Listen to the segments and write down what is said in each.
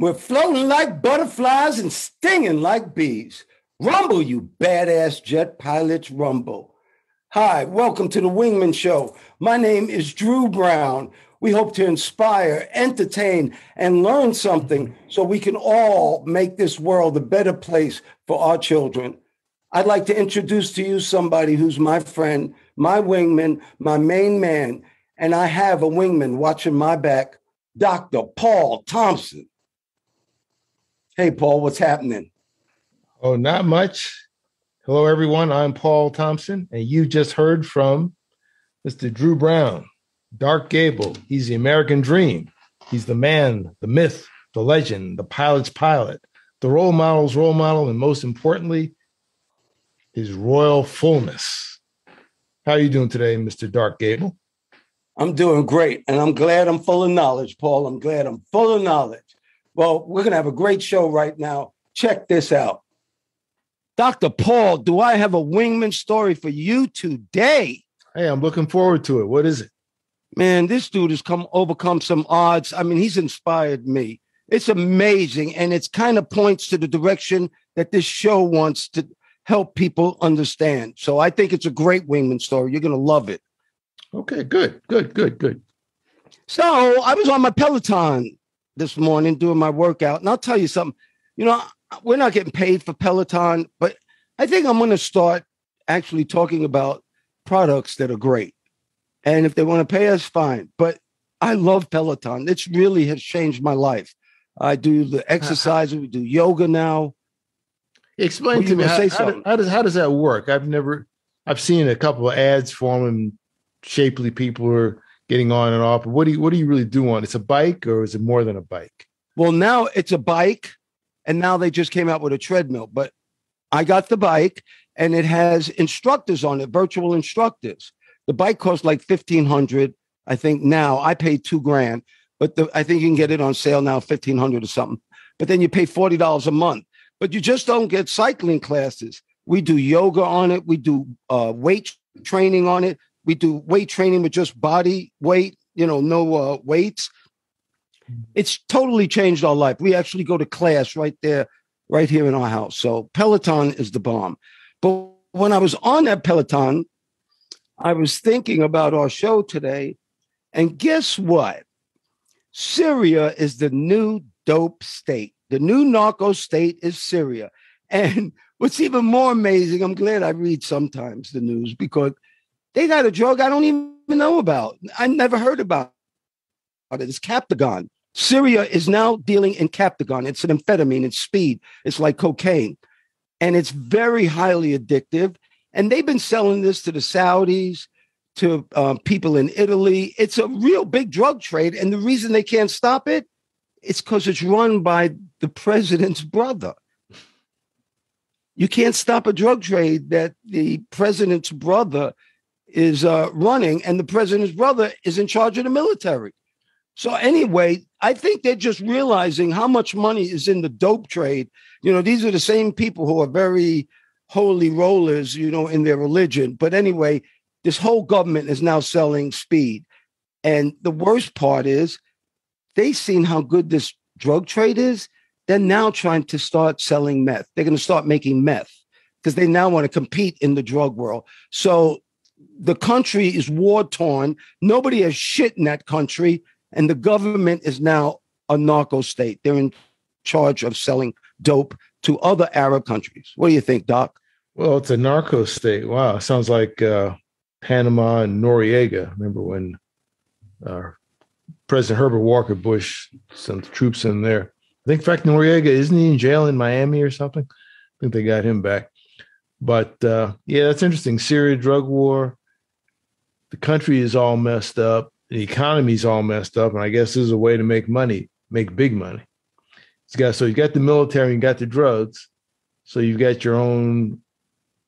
We're floating like butterflies and stinging like bees. Rumble, you badass jet pilots, rumble. Hi, welcome to the Wingmen Show. My name is Drew Brown. We hope to inspire, entertain, and learn something so we can all make this world a better place for our children. I'd like to introduce to you somebody who's my friend, my wingman, my main man, and I have a wingman watching my back, Dr. Paul Thompson. Hey, Paul, what's happening? Oh, not much. Hello, everyone. I'm Paul Thompson, and you just heard from Mr. Drew Brown, Dark Gable. He's the American dream. He's the man, the myth, the legend, the pilot's pilot, the role model's role model, and most importantly, his royal fullness. How are you doing today, Mr. Dark Gable? I'm doing great, and I'm glad I'm full of knowledge, Paul. I'm glad I'm full of knowledge. Well, we're going to have a great show right now. Check this out. Dr. Paul, do I have a wingman story for you today? Hey, I'm looking forward to it. What is it? Man, this dude has overcome some odds. I mean, he's inspired me. It's amazing, and it kind of points to the direction that this show wants to help people understand. So I think it's a great wingman story. You're going to love it. Okay, good. So I was on my Peloton this morning doing my workout. And I'll tell you something, we're not getting paid for Peloton, but I think I'm going to start actually talking about products that are great. And if they want to pay us, fine. But I love Peloton. It really has changed my life. I do the exercise. We do yoga now. Explain to me, how does that work? I've seen a couple of ads for them, and shapely people are getting on and off. What do you really do on it? It's a bike, or is it more than a bike? Well, now it's a bike, and now they just came out with a treadmill. But I got the bike, and it has instructors on it, virtual instructors. The bike costs like $1,500, I think. Now I paid $2,000, but I think you can get it on sale now, $1,500 or something. But then you pay $40 a month. But you just don't get cycling classes. We do yoga on it. We do weight training on it. We do weight training with just body weight, no weights. It's totally changed our life. We actually go to class right here in our house. So Peloton is the bomb. But when I was on that Peloton, I was thinking about our show today. And guess what? Syria is the new dope state. The new narco state is Syria. And what's even more amazing, I'm glad I read sometimes the news, because they got a drug I don't even know about. I never heard about it. It's Captagon. Syria is now dealing in Captagon. It's an amphetamine. It's speed. It's like cocaine. And it's very highly addictive. And they've been selling this to the Saudis, to people in Italy. It's a real big drug trade. And the reason they can't stop it, it's because it's run by the president's brother. You can't stop a drug trade that the president's brother is running, and the president's brother is in charge of the military. So anyway, I think they're just realizing how much money is in the dope trade. These are the same people who are very holy rollers, in their religion. But anyway, this whole government is now selling speed. And the worst part is they've seen how good this drug trade is. They're now trying to start selling meth. They're going to start making meth because they now want to compete in the drug world. So the country is war-torn. Nobody has shit in that country. And the government is now a narco state. They're in charge of selling dope to other Arab countries. What do you think, Doc? Well, it's a narco state. Wow. Sounds like Panama and Noriega. Remember when President Herbert Walker Bush sent troops in there? I think, in fact, Noriega, isn't he in jail in Miami or something? I think they got him back. But, that's interesting. Syria drug war. The country is all messed up. The economy is all messed up. And I guess this is a way to make money, make big money. So you got the military, you got the drugs. So you've got your own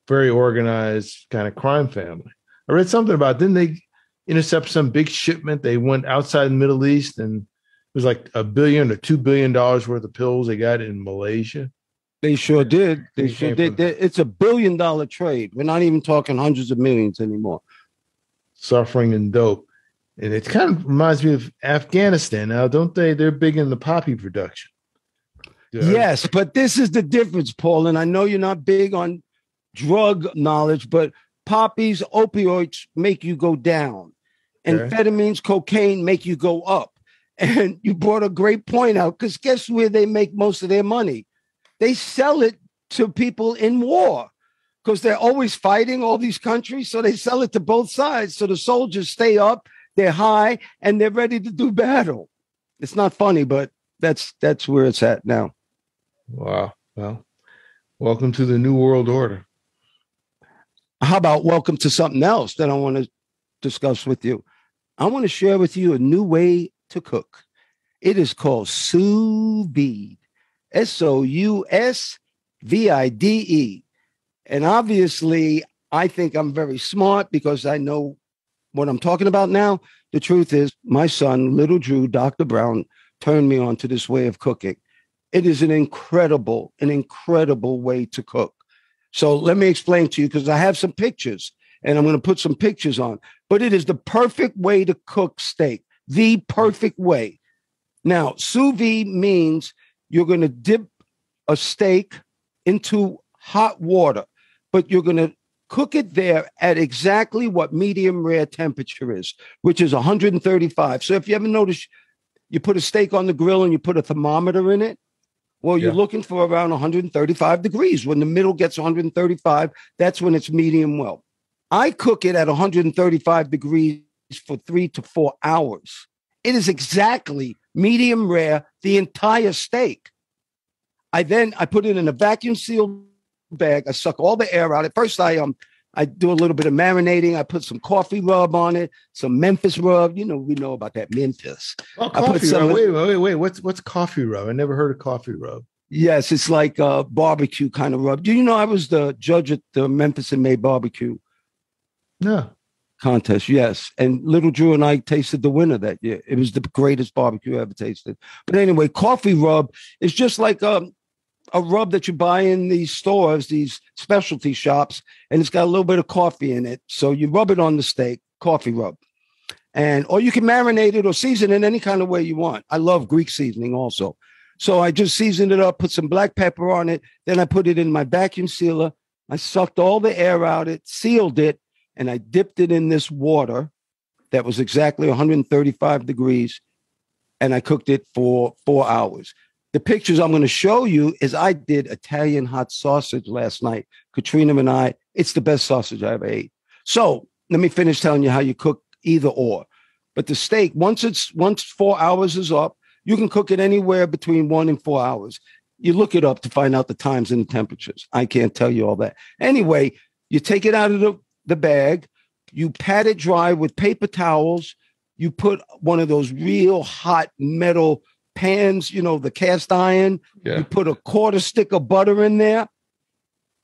very organized kind of crime family. I read something about, didn't they intercept some big shipment? They went outside the Middle East, and it was like $1 billion or $2 billion worth of pills they got in Malaysia. They sure did. It's $1 billion trade. We're not even talking hundreds of millions anymore. Suffering and dope. And it kind of reminds me of Afghanistan. Now, don't they? They're big in the poppy production. Yes, but this is the difference, Paul. And I know you're not big on drug knowledge, but poppies, opioids make you go down. Amphetamines, cocaine make you go up. And you brought a great point out, because guess where they make most of their money? They sell it to people in war, because they're always fighting all these countries. So they sell it to both sides. So the soldiers stay up, they're high, and they're ready to do battle. It's not funny, but that's where it's at now. Wow. Well, welcome to the New World Order. How about welcome to something else that I want to discuss with you? I want to share with you a new way to cook. It is called sous vide. SOUSVIDE. And obviously, I think I'm very smart because I know what I'm talking about now. The truth is, my son, little Drew, Dr. Brown, turned me on to this way of cooking. It is an incredible way to cook. So let me explain to you, because I have some pictures and I'm going to put some pictures on, but it is the perfect way to cook steak, the perfect way. Now, sous vide means you're going to dip a steak into hot water, but you're going to cook it there at exactly what medium rare temperature is, which is 135. So if you ever notice, you put a steak on the grill and you put a thermometer in it, well, you're looking for around 135 degrees. When the middle gets 135, that's when it's medium well. I cook it at 135 degrees for 3 to 4 hours. It is exactly medium rare, the entire steak. I put it in a vacuum sealed bag. I suck all the air out. At first, I do a little bit of marinating. I put some coffee rub on it, some Memphis rub. We know about that Memphis. Oh, coffee rub. Wait. What's coffee rub? I never heard of coffee rub. Yes, it's like a barbecue kind of rub. Do you know I was the judge at the Memphis and May barbecue contest? Yes. And little Drew and I tasted the winner that year. It was the greatest barbecue I ever tasted. But anyway, coffee rub is just like a rub that you buy in these stores, these specialty shops, and it's got a little bit of coffee in it. So you rub it on the steak, coffee rub. Or you can marinate it or season it any kind of way you want. I love Greek seasoning also. So I just seasoned it up, put some black pepper on it. Then I put it in my vacuum sealer. I sucked all the air out it, sealed it, and I dipped it in this water that was exactly 135 degrees. And I cooked it for 4 hours. The pictures I'm going to show you is I did Italian hot sausage last night. Katrina and I, it's the best sausage I ever ate. So let me finish telling you how you cook either or. But the steak, once 4 hours is up, you can cook it anywhere between 1 and 4 hours. You look it up to find out the times and the temperatures. I can't tell you all that. Anyway, you take it out of the bag, you pat it dry with paper towels, you put one of those real hot metal pans, the cast iron. You put a quarter stick of butter in there,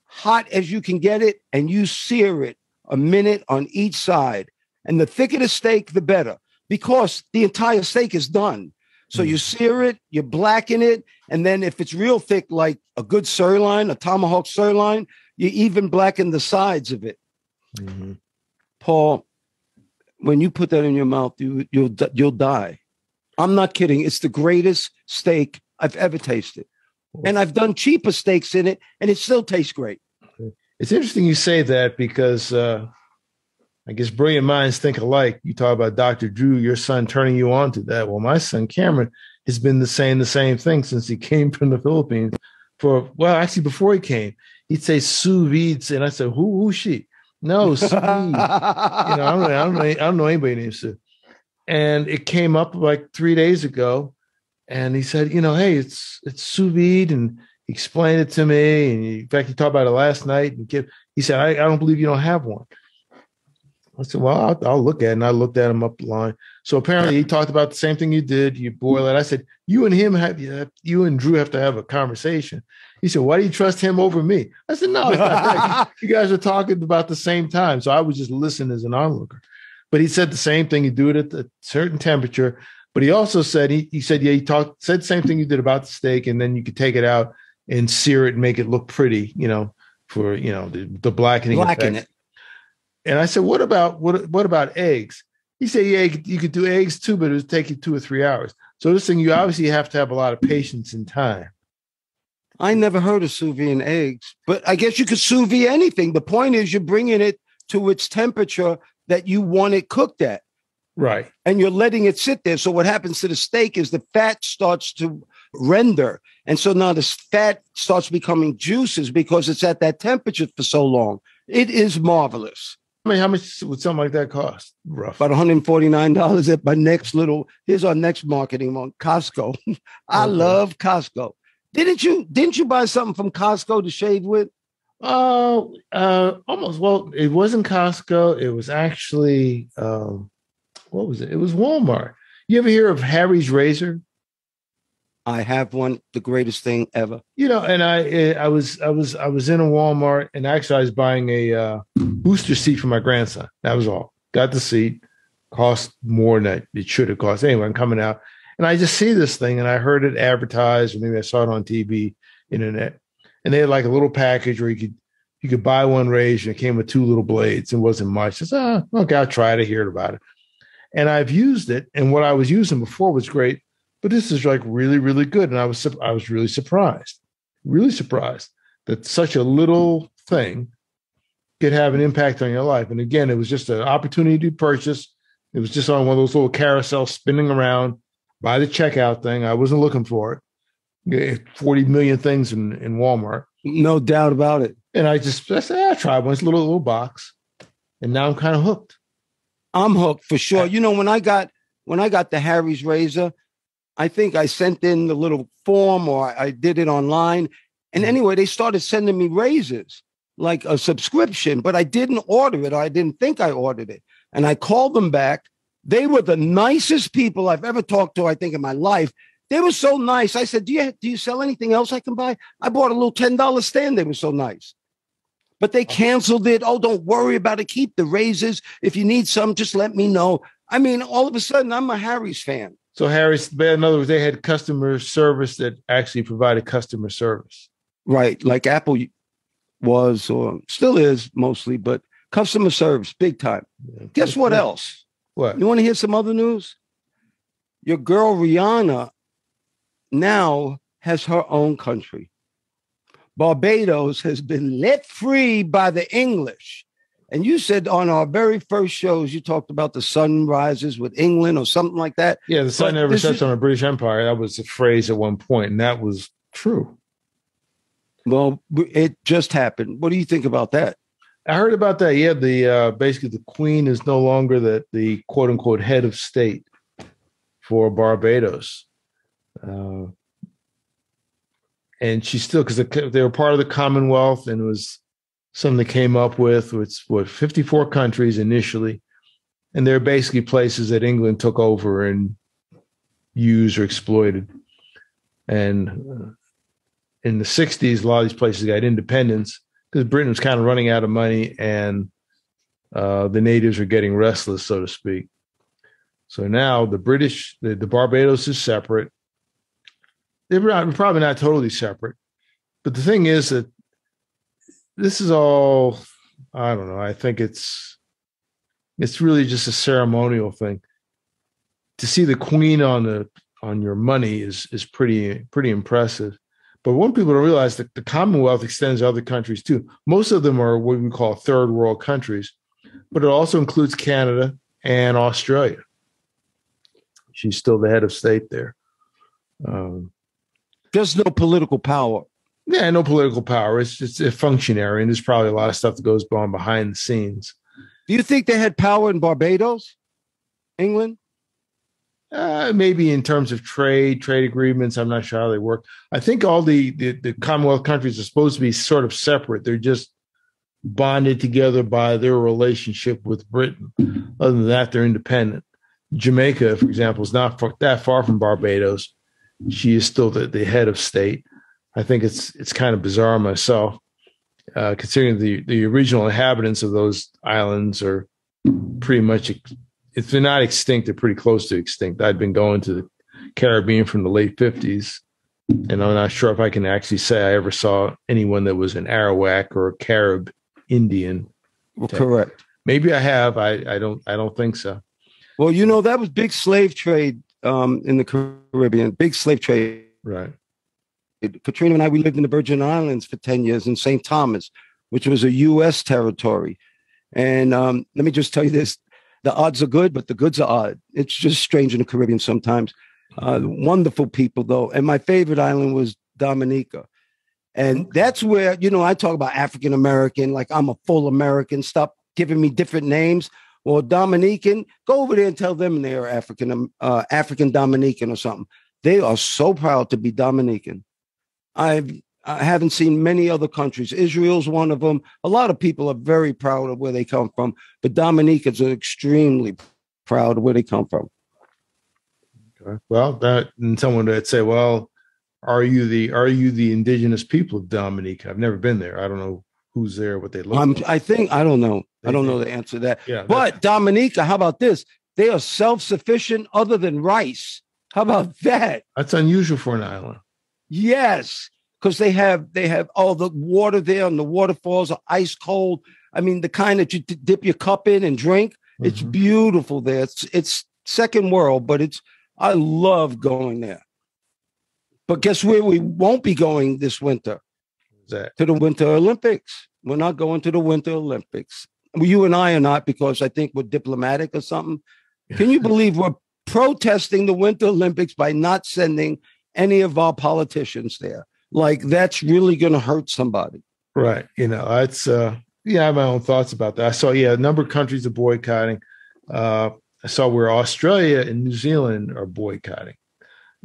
hot as you can get it, and you sear it a minute on each side. And the thicker the steak, the better, because the entire steak is done. So you sear it, you blacken it, and then if it's real thick, like a good sirloin, a tomahawk sirloin, you even blacken the sides of it. Mm-hmm. Paul, when you put that in your mouth, you'll die. I'm not kidding. It's the greatest steak I've ever tasted. And I've done cheaper steaks in it, and it still tastes great. It's interesting you say that because I guess brilliant minds think alike. You talk about Dr. Drew, your son turning you on to that. Well, my son Cameron has been saying the same thing since he came from the Philippines. Actually, before he came, he'd say sous vide, and I said, "Who's she?" No, sous vide. I don't know anybody named Sue. And it came up like 3 days ago, and he said, hey, it's sous vide, and he explained it to me. And in fact, he talked about it last night. And he said, I don't believe you don't have one. I said, well, I'll look at it. And I looked at him up the line. So apparently he talked about the same thing you did. You boil it. I said, you and Drew have to have a conversation. He said, why do you trust him over me? I said, no, it's not. You guys are talking about the same time. So I was just listening as an onlooker. But he said the same thing. You do it at a certain temperature. But he also said, he said the same thing you did about the steak. And then you could take it out and sear it and make it look pretty, for, the blackening. Blacken it. And I said, what about eggs? He said, yeah, you could do eggs too, but it would take you 2 or 3 hours. So this thing, you obviously have to have a lot of patience and time. I never heard of sous vide eggs, but I guess you could sous vide anything. The point is you're bringing it to its temperature that you want it cooked at. Right. And you're letting it sit there. So what happens to the steak is the fat starts to render. And so now this fat starts becoming juices because it's at that temperature for so long. It is marvelous. I mean, how much would something like that cost? Rough. About $149 at my here's our next marketing on Costco. I love Costco. Didn't you buy something from Costco to shave with? Oh, almost. Well, it wasn't Costco. It was actually, what was it? It was Walmart. You ever hear of Harry's razor? I have one, the greatest thing ever. You know, and I was in a Walmart, and actually I was buying a booster seat for my grandson. That was all. Got the seat, cost more than it should have cost. Anyway, I'm coming out, and I just see this thing, and I heard it advertised, or maybe I saw it on TV, internet, and they had like a little package where you could buy one razor, and it came with 2 little blades. It wasn't much. I said, okay, I'll try it. I hear about it, and I've used it, and what I was using before was great. But this is like really, really good. And I was really surprised that such a little thing could have an impact on your life. And again, it was just an opportunity to purchase. It was just on one of those little carousels spinning around by the checkout thing. I wasn't looking for it. 40 million things in Walmart. No doubt about it. And I said, I'll try one. It's a little box. And now I'm kind of hooked. I'm hooked for sure. You know, when I got the Harry's razor, I think I sent in the little form or I did it online. And anyway, they started sending me razors, like a subscription, but I didn't order it. I didn't think I ordered it. And I called them back. They were the nicest people I've ever talked to, I think, in my life. They were so nice. I said, do you sell anything else I can buy? I bought a little $10 stand. They were so nice. But they canceled it. Oh, don't worry about it. Keep the razors. If you need some, just let me know. I mean, all of a sudden, I'm a Harry's fan. So Harry's, in other words, they had customer service that actually provided customer service. Right. Like Apple was or still is mostly, but customer service, big time. Yeah. Guess what else? What? You want to hear some other news? Your girl Rihanna now has her own country. Barbados has been let free by the English. And you said on our very first shows, you talked about the sun rises with England or something like that. Yeah, the sun never sets on the British Empire. That was the phrase at one point, and that was true. Well, it just happened. What do you think about that? I heard about that. Yeah, basically the Queen is no longer the quote unquote head of state for Barbados, and she's still, because they were part of the Commonwealth, and it was something they came up with. It's 54 countries initially, and they're basically places that England took over and used or exploited. And in the 60s, a lot of these places got independence because Britain was kind of running out of money, and the natives are getting restless, so to speak. So now the Barbados is separate. They're probably not totally separate, but the thing is that this is all, I don't know. I think it's really just a ceremonial thing. To see the Queen on your money is pretty impressive. But one people don't realize that the Commonwealth extends to other countries too. Most of them are what we call third world countries, but it also includes Canada and Australia. She's still the head of state there. There's no political power. Yeah, no political power. It's just a functionary, and there's probably a lot of stuff that goes on behind the scenes. Do you think they had power in Barbados, England? Maybe in terms of trade agreements. I'm not sure how they work. I think all the Commonwealth countries are supposed to be sort of separate. They're just bonded together by their relationship with Britain. Other than that, they're independent. Jamaica, for example, is not that far from Barbados. She is still the head of state. I think it's kind of bizarre myself, considering the original inhabitants of those islands are pretty much, if they're not extinct, they're pretty close to extinct. I'd been going to the Caribbean from the late 50s, and I'm not sure if I can actually say I ever saw anyone that was an Arawak or a Carib Indian. Well, correct. Maybe I have. I don't think so. Well, you know, that was big slave trade in the Caribbean, big slave trade. Right. Katrina and I, we lived in the Virgin Islands for 10 years in St. Thomas, which was a U.S. territory. And let me just tell you this. The odds are good, but the goods are odd. It's just strange in the Caribbean sometimes. Wonderful people, though. And my favorite island was Dominica. And that's where, I talk about African-American, like I'm a full American. Stop giving me different names. Or Dominican, go over there and tell them they are African Dominican or something. They are so proud to be Dominican. I haven't seen many other countries. Israel's one of them. A lot of people are very proud of where they come from, but Dominicans are extremely proud of where they come from. Okay. Well, and someone would say, well, are you the indigenous people of Dominica? I've never been there. I don't know who's there, what they look like. I don't know. I don't know the answer to that. Yeah, but Dominica, how about this? They are self-sufficient other than rice. How about that? That's unusual for an island. Yes, because they have all the water there, and the waterfalls are ice cold. I mean, the kind that you dip your cup in and drink. Mm-hmm. It's beautiful there. It's second world, but I love going there. But guess where we won't be going this winter? To the Winter Olympics. We're not going to the Winter Olympics. You and I are not, because I think we're diplomatic or something. Can you believe we're protesting the Winter Olympics by not sending any of our politicians there? Like, that's really going to hurt somebody. Right. It's, I have my own thoughts about that. I saw, a number of countries are boycotting. I saw where Australia and New Zealand are boycotting.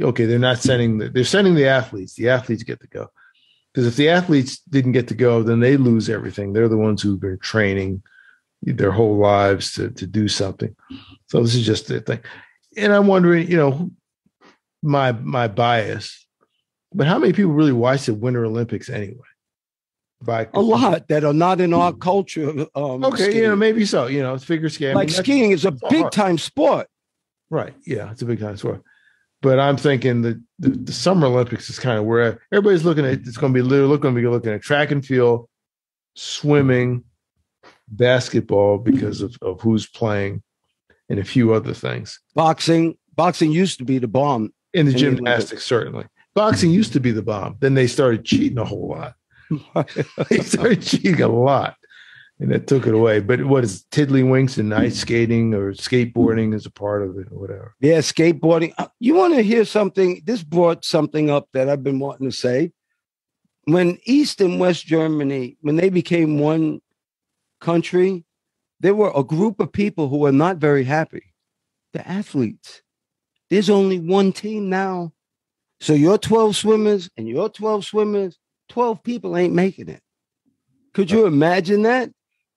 Okay, they're sending the athletes. The athletes get to go. Because if the athletes didn't get to go, then they lose everything. They're the ones who've been training their whole lives to do something. So this is just the thing. And I'm wondering, my bias, but how many people really watch the Winter Olympics anyway? A lot that are not in our culture. Okay, skiing. Maybe so. It's figure skating. Like, skiing is a big time sport. Right. Yeah, it's a big time sport. But I'm thinking that the Summer Olympics is kind of where everybody's looking at. It's going to be looking at track and field, swimming, basketball, because of who's playing, and a few other things. Boxing used to be the bomb. In the gymnastics, certainly. Boxing used to be the bomb. Then they started cheating a whole lot. They started cheating a lot, and that took it away. But what is tiddlywinks and ice skating or skateboarding is a part of it or whatever? Yeah, skateboarding. You want to hear something? This brought something up that I've been wanting to say. When East and West Germany, when they became one country, there were a group of people who were not very happy. The athletes. There's only one team now. So your 12 swimmers and your 12 swimmers, 12 people ain't making it. Could you imagine that?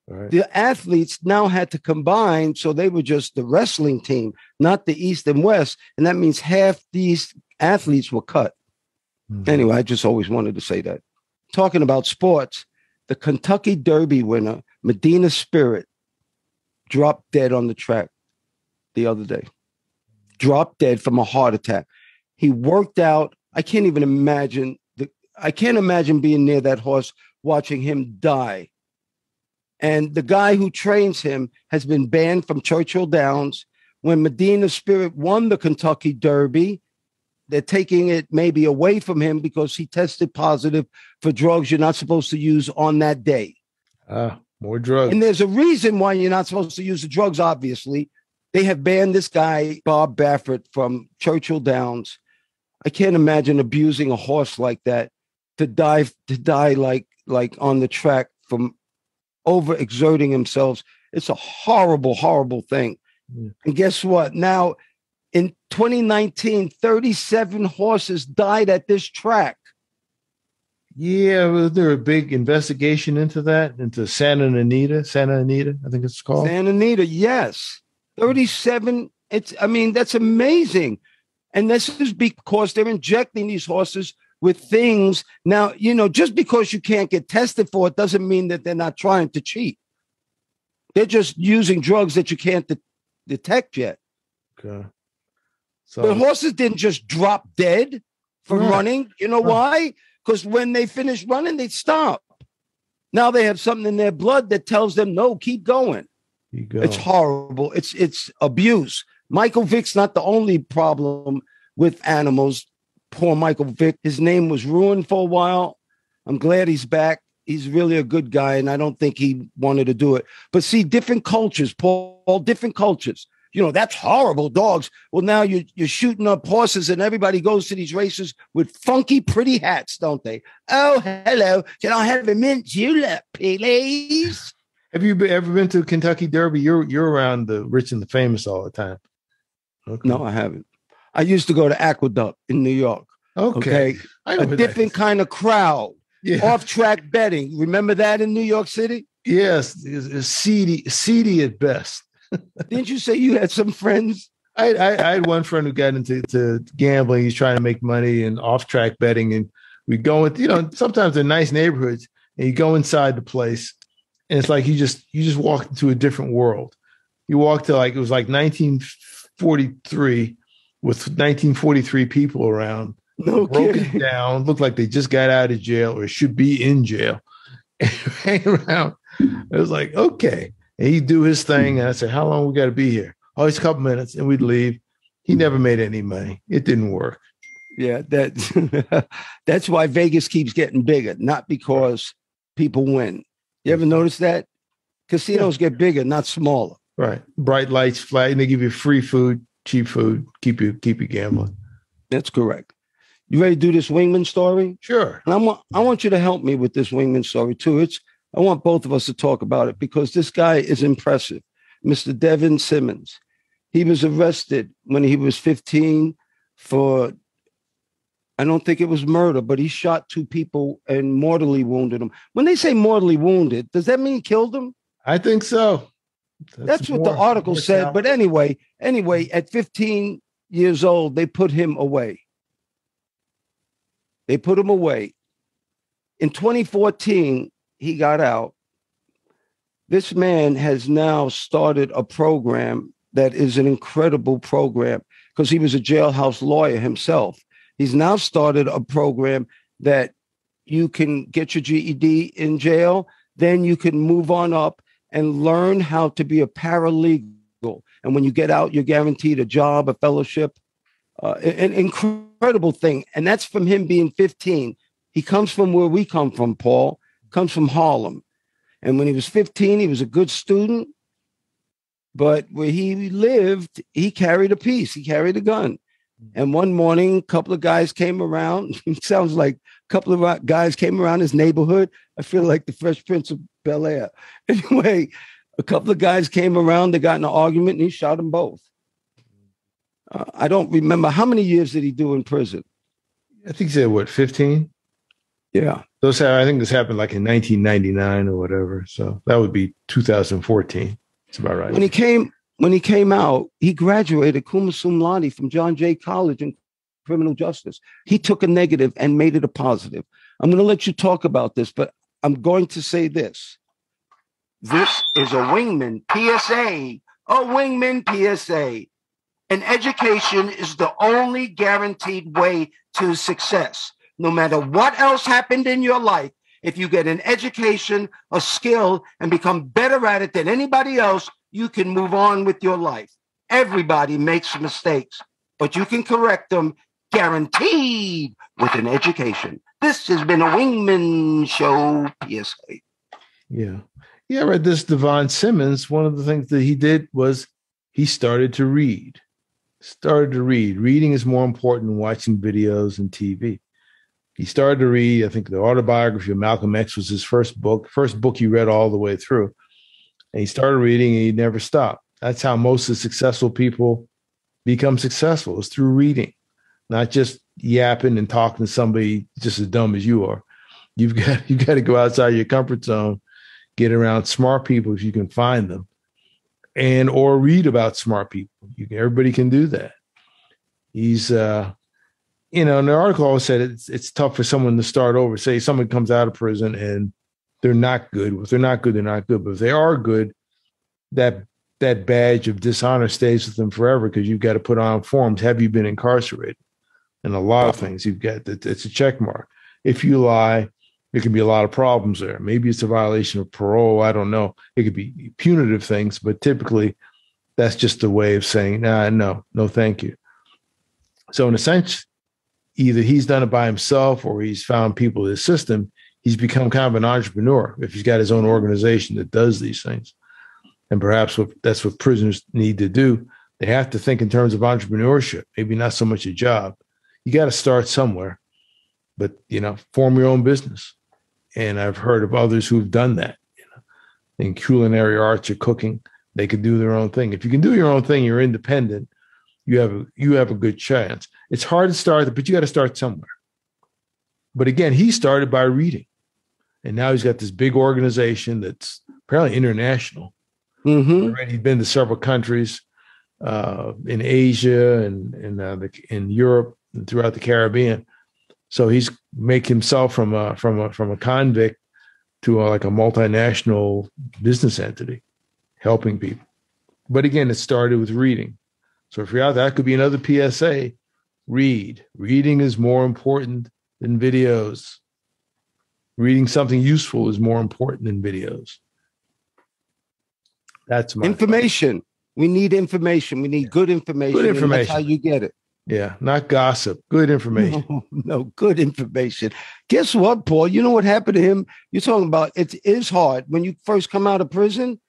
Right. The athletes now had to combine, so they were just the wrestling team, not the East and West. And that means half these athletes were cut. Mm-hmm. Anyway, I just always wanted to say that. Talking about sports, the Kentucky Derby winner, Medina Spirit, dropped dead on the track the other day. Dropped dead from a heart attack. He worked out. I can't imagine being near that horse, watching him die. And the guy who trains him has been banned from Churchill Downs. When Medina Spirit won the Kentucky Derby, they're taking it maybe away from him because he tested positive for drugs you're not supposed to use on that day. More drugs. And there's a reason why you're not supposed to use the drugs, obviously. They have banned this guy, Bob Baffert, from Churchill Downs. I can't imagine abusing a horse like that to die like on the track from overexerting themselves. It's a horrible, horrible thing. Yeah. And guess what? Now, in 2019, 37 horses died at this track. Yeah, was there a big investigation into that? Into Santa Anita, I think it's called. Santa Anita, yes. 37. That's amazing. And this is because they're injecting these horses with things. Now, just because you can't get tested for it doesn't mean that they're not trying to cheat. They're just using drugs that you can't detect yet. Okay. So the horses didn't just drop dead from running. You know why? Because when they finish running, they stop. Now they have something in their blood that tells them, no, keep going. It's horrible. It's abuse. Michael Vick's not the only problem with animals. poor Michael Vick. His name was ruined for a while. I'm glad he's back. He's really a good guy, and I don't think he wanted to do it. But see, different cultures, Paul, different cultures. That's horrible, dogs. Well, now you're shooting up horses, and everybody goes to these races with funky, pretty hats, don't they? Oh, hello. Can I have a mint julep, please? Have you ever been to Kentucky Derby? You're around the rich and the famous all the time. Okay. No, I haven't. I used to go to Aqueduct in New York. Okay. A different kind of crowd. Yeah. Off-track betting. Remember that in New York City? Yes. It's seedy at best. Didn't you say you had some friends? I had one friend who got into gambling. He's trying to make money and off-track betting. And we go with, sometimes they're nice neighborhoods, and you go inside the place, and it's like you just walk into a different world. You walk to it was like 1943 with 1943 people around. No broken kidding. Down, looked like they just got out of jail or should be in jail. And hang around. It was like, okay. And he'd do his thing. And I said, how long we got to be here? Oh, it's a couple minutes. And we'd leave. He never made any money. It didn't work. Yeah, that's why Vegas keeps getting bigger, not because people win. You ever notice that? Casinos get bigger, not smaller. Right. Bright lights, flat, and they give you free food, cheap food, keep you gambling. That's correct. You ready to do this Wingman story? Sure. And I want you to help me with this Wingman story too. I want both of us to talk about it because this guy is impressive. Mr. Devin Simmons. He was arrested when he was 15 for, I don't think it was murder, but he shot 2 people and mortally wounded them. When they say mortally wounded, does that mean he killed them? I think so. That's what the article said. But anyway, at 15 years old, they put him away. In 2014, he got out. This man has now started a program that is an incredible program because he was a jailhouse lawyer himself. He's now started a program that you can get your GED in jail, then you can move on up and learn how to be a paralegal. And when you get out, you're guaranteed a job, a fellowship, an incredible thing. And that's from him being 15. He comes from where we come from, Paul, comes from Harlem. And when he was 15, he was a good student. But where he lived, he carried a piece. He carried a gun. And one morning, a couple of guys came around. It sounds like a couple of guys came around his neighborhood. I feel like the Fresh Prince of Bel-Air. Anyway, a couple of guys came around. They got in an argument, and he shot them both. I don't remember. How many years did he do in prison? I think he said, 15? Yeah. I think this happened like in 1999 or whatever. So that would be 2014. That's about right. When he came out, he graduated cum laude from John Jay College in criminal justice. He took a negative and made it a positive. I'm going to let you talk about this, but I'm going to say this. This is a Wingman PSA. A Wingman PSA. An education is the only guaranteed way to success. No matter what else happened in your life, if you get an education, a skill, and become better at it than anybody else, you can move on with your life. Everybody makes mistakes, but you can correct them guaranteed with an education. This has been a Wingmen Show PSA. Yeah. Yeah, I read this Devon Simmons. One of the things that he did was he started to read. Reading is more important than watching videos and TV. He started to read, I think the autobiography of Malcolm X was his first book he read all the way through. And he started reading and he never stopped. That's how most of the successful people become successful, is through reading, not just yapping and talking to somebody just as dumb as you are. You've got to go outside your comfort zone, get around smart people if you can find them, or read about smart people. Everybody can do that. He's, in the article always said it's tough for someone to start over. Say someone comes out of prison and they're not good. If they're not good, they're not good. But if they are good, that badge of dishonor stays with them forever because you've got to put on forms. Have you been incarcerated? And a lot of things you've got. It's a check mark. If you lie, there can be a lot of problems there. Maybe it's a violation of parole. I don't know. It could be punitive things, but typically that's just a way of saying, no, thank you. So in a sense, either he's done it by himself or he's found people to assist him. He's become kind of an entrepreneur if he's got his own organization that does these things. And perhaps that's what prisoners need to do. They have to think in terms of entrepreneurship, maybe not so much a job. You got to start somewhere, but, form your own business. And I've heard of others who've done that, in culinary arts or cooking. They could do their own thing. If you can do your own thing, you're independent. You have a good chance. It's hard to start, but you got to start somewhere. But again, he started by reading, and now he's got this big organization that's apparently international. Mm-hmm. Already he's been to several countries in Asia and in Europe and throughout the Caribbean. So he's make himself from a convict to like a multinational business entity, helping people. But again, it started with reading. So if you're out there, that could be another PSA. Read. Reading is more important than videos. Reading something useful is more important than videos. That's my information. Thought. We need information. We need good information. Good information. That's how you get it. Yeah, not gossip. Good information. No, good information. Guess what, Paul? You know what happened to him? You're talking about it is hard when you first come out of prison,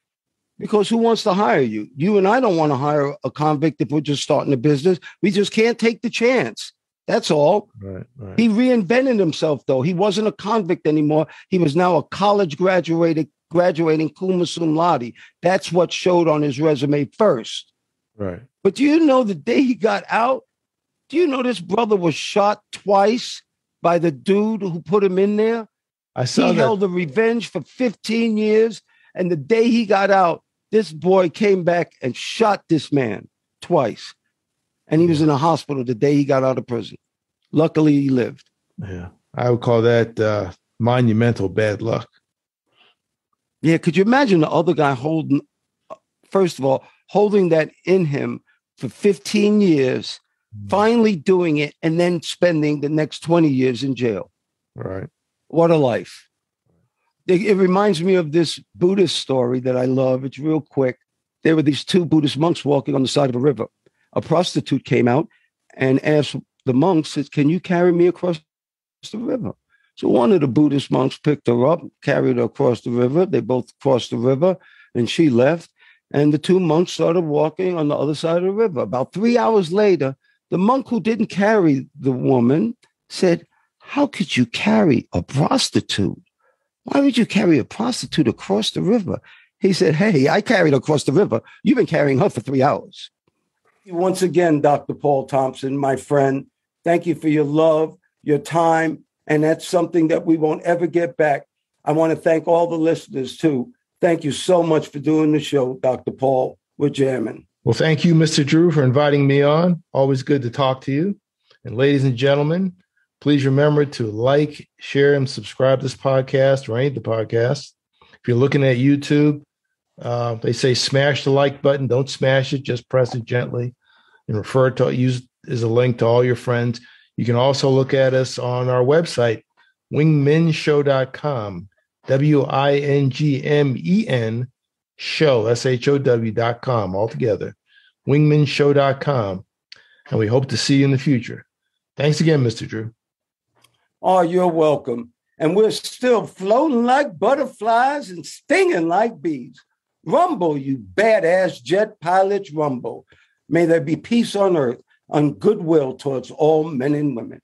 because who wants to hire you? You and I don't want to hire a convict if we're just starting a business. We just can't take the chance. That's all. Right. He reinvented himself, though. He wasn't a convict anymore. He was now a college graduating cum laude. That's what showed on his resume first. Right. But do you know the day he got out, do you know this brother was shot twice by the dude who put him in there? I saw He held a revenge for 15 years. And the day he got out, this boy came back and shot this man twice. And he was in a hospital the day he got out of prison. Luckily, he lived. Yeah. I would call that monumental bad luck. Yeah. Could you imagine the other guy holding that in him for 15 years, finally doing it, and then spending the next 20 years in jail? Right. What a life. It reminds me of this Buddhist story that I love. It's real quick. There were these two Buddhist monks walking on the side of a river. A prostitute came out and asked the monks, says, "Can you carry me across the river?" So one of the Buddhist monks picked her up, carried her across the river. They both crossed the river, and she left. And the two monks started walking on the other side of the river. About 3 hours later, the monk who didn't carry the woman said, "How could you carry a prostitute? Why would you carry a prostitute across the river?" He said, "Hey, I carried her across the river. You've been carrying her for 3 hours." Once again, Dr. Paul Thompson, my friend, thank you for your love, your time, and that's something that we won't ever get back. I want to thank all the listeners, too. Thank you so much for doing the show, Dr. Paul. We're jamming. Well, thank you, Mr. Drew, for inviting me on. Always good to talk to you. And ladies and gentlemen, please remember to like, share, and subscribe to this podcast or any of the podcasts. If you're looking at YouTube, they say smash the like button. Don't smash it. Just press it gently and use as a link to all your friends. You can also look at us on our website, wingmenshow.com, WINGMEN show, SHOW.com, altogether, wingmenshow.com. And we hope to see you in the future. Thanks again, Mr. Drew. Oh, you're welcome. And we're still floating like butterflies and stinging like bees. Rumble, you badass jet pilots, rumble. May there be peace on earth, and goodwill towards all men and women.